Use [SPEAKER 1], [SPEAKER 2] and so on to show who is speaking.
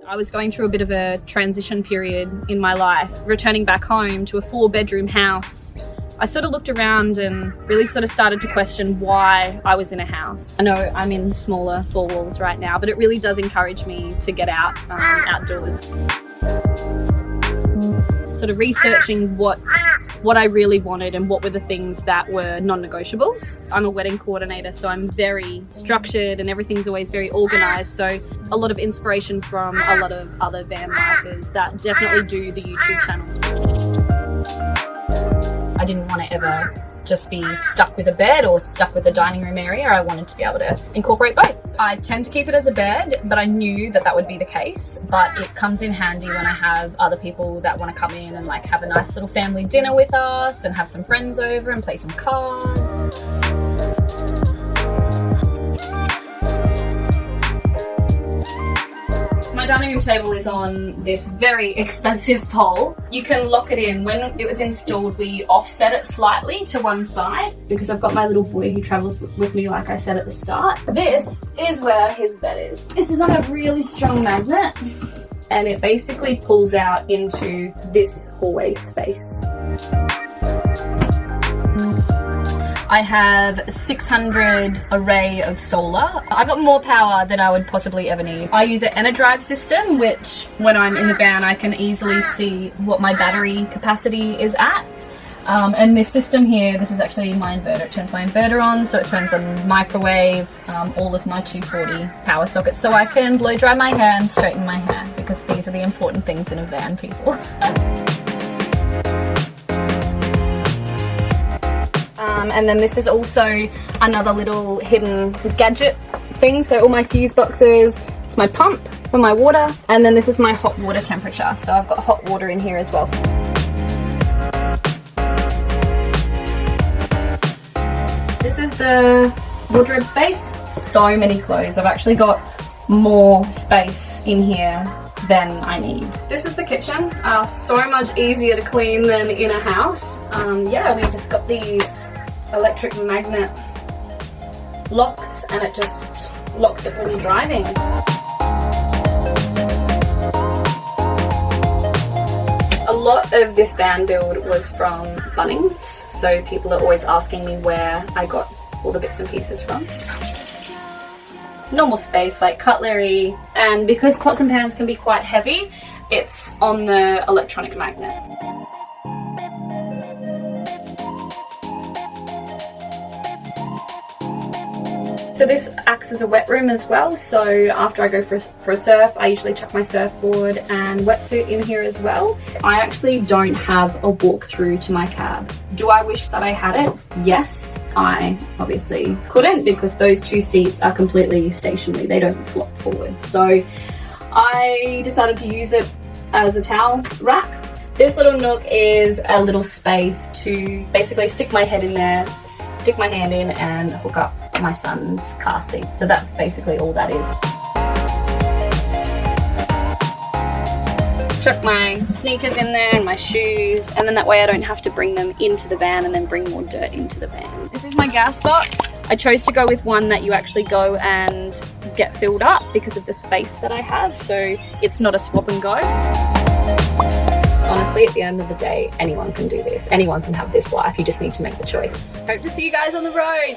[SPEAKER 1] I was going through a bit of a transition period in my life, returning back home to a 4-bedroom house. I sort of looked around and really sort of started to question why I was in a house. I know I'm in smaller 4 walls right now, but it really does encourage me to get out outdoors. Sort of researching what I really wanted and what were the things that were non-negotiables. I'm a wedding coordinator, so I'm very structured and everything's always very organized. So a lot of inspiration from a lot of other van lifers that definitely do the YouTube channels. I didn't want to ever just be stuck with a bed or stuck with the dining room area. I wanted to be able to incorporate both. I tend to keep it as a bed, but I knew that that would be the case. But it comes in handy when I have other people that want to come in and like have a nice little family dinner with us and have some friends over and play some cards. My dining room table is on this very expensive pole. You can lock it in. When it was installed, we offset it slightly to one side because I've got my little boy who travels with me, like I said at the start. This is where his bed is. This is on a really strong magnet and it basically pulls out into this hallway space. I have 600 array of solar. I got more power than I would possibly ever need. I use an EnerDrive system, which when I'm in the van, I can easily see what my battery capacity is at. And this system here, this is actually my inverter. It turns my inverter on, so it turns on microwave, all of my 240 power sockets, so I can blow dry my hair and straighten my hair, because these are the important things in a van, people. And then this is also another little hidden gadget thing. So all my fuse boxes, it's my pump for my water, and then this is my hot water temperature. So I've got hot water in here as well. This is the wardrobe space. So many clothes. I've actually got more space in here than I need. This is the kitchen. So much easier to clean than in a house. Yeah, we just got these electric magnet locks and it just locks it when you're driving. A lot of this van build was from Bunnings, so people are always asking me where I got all the bits and pieces from. Normal space like cutlery, and because pots and pans can be quite heavy, it's on the electronic magnet. So this acts as a wet room as well, so after I go for a surf, I usually chuck my surfboard and wetsuit in here as well. I actually don't have a walk-through to my cab. Do I wish that I had it? Yes. I obviously couldn't because those 2 seats are completely stationary, they don't flop forward. So I decided to use it as a towel rack. This little nook is a little space to basically stick my head in there, stick my hand in and hook up my son's car seat. So that's basically all that is. Chuck my sneakers in there and my shoes, and then that way I don't have to bring them into the van and then bring more dirt into the van. This is my gas box. I chose to go with one that you actually go and get filled up because of the space that I have, so it's not a swap and go. Honestly, at the end of the day, anyone can do this. Anyone can have this life. You just need to make the choice. Hope to see you guys on the road.